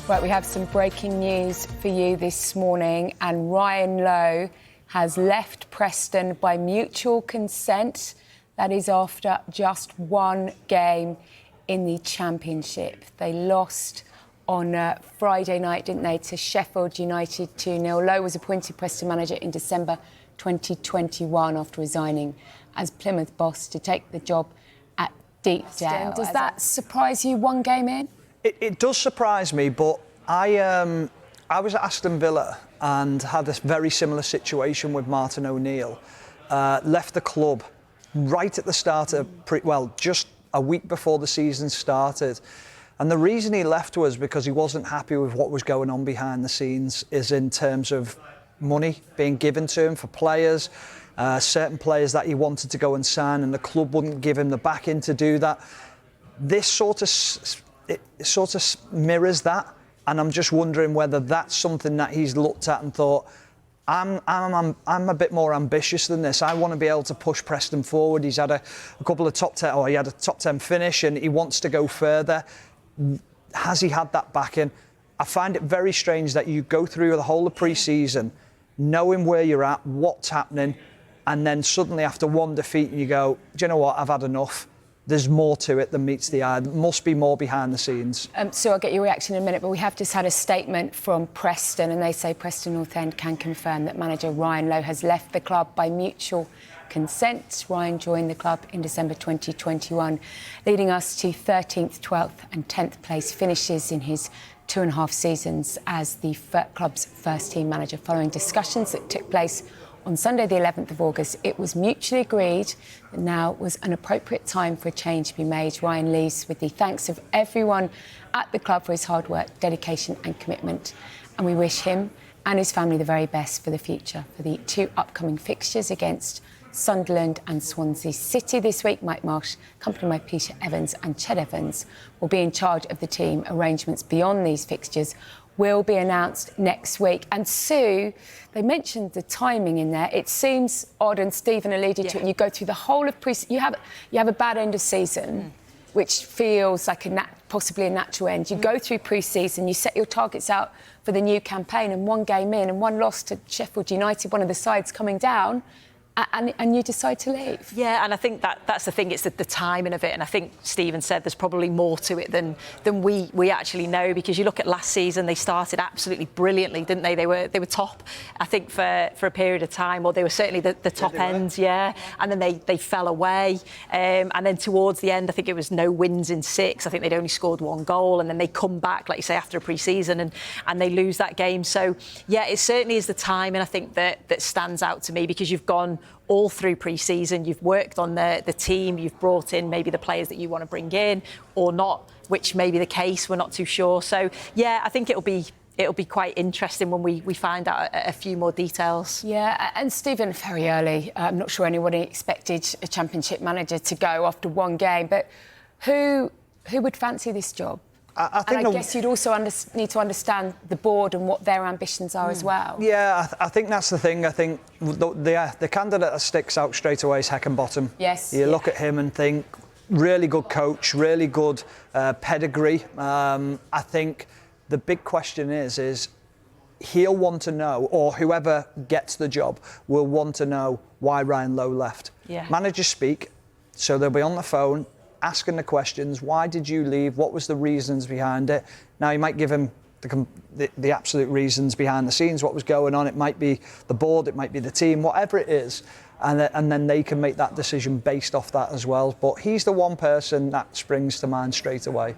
Right, we have some breaking news for you this morning, and Ryan Lowe has left Preston by mutual consent. That is after just one game in the Championship. They lost on Friday night, didn't they, to Sheffield United 2-0. Lowe was appointed Preston manager in December 2021 after resigning as Plymouth boss to take the job at Deepdale. Does that surprise you, one game in? It does surprise me, but I was at Aston Villa and had this very similar situation with Martin O'Neill. Left the club right at the start of, just a week before the season started. And the reason he left was because he wasn't happy with what was going on behind the scenes, is in terms of money being given to him for players, certain players that he wanted to go and sign, and the club wouldn't give him the backing to do that. This sort of mirrors that, and I'm just wondering whether that's something that he's looked at and thought, I'm a bit more ambitious than this. I want to be able to push Preston forward. He's had a couple of top 10, or he had a top 10 finish, and he wants to go further. Has he had that backing? I find it very strange that you go through the whole of pre-season knowing where you're at, what's happening, and then suddenly after one defeat you go, do you know what, I've had enough. There's more to it than meets the eye. There must be more behind the scenes. So I'll get your reaction in a minute, but we have just had a statement from Preston, and they say Preston North End can confirm that manager Ryan Lowe has left the club by mutual consent. Ryan joined the club in December 2021, leading us to 13th, 12th and 10th place finishes in his 2.5 seasons as the club's first-team manager. Following discussions that took place on Sunday, the 11th of August, it was mutually agreed that now was an appropriate time for a change to be made. Ryan leaves with the thanks of everyone at the club for his hard work, dedication and commitment. And we wish him and his family the very best for the future. For the two upcoming fixtures against Sunderland and Swansea City this week, Mike Marsh, accompanied by Peter Evans and Ched Evans, will be in charge of the team. Arrangements beyond these fixtures will be announced next week. And Sue, they mentioned the timing in there. It seems odd, and Stephen alluded to it. You go through the whole of you have a bad end of season, which feels like possibly a natural end. You go through pre-season, you set your targets out for the new campaign, and one game in and one loss to Sheffield United, one of the sides coming down, and you decide to leave. Yeah, and I think that's the thing, it's the timing of it. And I think Stephen said there's probably more to it than we actually know, because you look at last season, they started absolutely brilliantly, didn't they? They were top, I think, for a period of time, or they were certainly the top end, yeah. And then they fell away. And then towards the end, I think it was no wins in 6. I think they'd only scored 1 goal, and then they come back, like you say, after a pre-season and they lose that game. So, yeah, it certainly is the timing, I think, that stands out to me, because you've gone all through pre-season, you've worked on the team, you've brought in maybe the players that you want to bring in or not, which may be the case, we're not too sure. So, yeah, I think it'll be quite interesting when we find out a few more details. Yeah, and Stephen, very early, I'm not sure anyone expected a Championship manager to go after one game, but who would fancy this job? I guess you'd also need to understand the board and what their ambitions are as well. Yeah, I think that's the thing. I think the candidate that sticks out straight away is Heckingbottom. Yes. You look at him and think, really good coach, really good pedigree. I think the big question is he'll want to know, or whoever gets the job will want to know why Ryan Lowe left. Yeah. Managers speak, so they'll be on the phone, asking the questions. Why did you leave? What was the reasons behind it? Now, you might give him the absolute reasons behind the scenes, what was going on. It might be the board, it might be the team, whatever it is. And then they can make that decision based off that as well. But he's the one person that springs to mind straight away.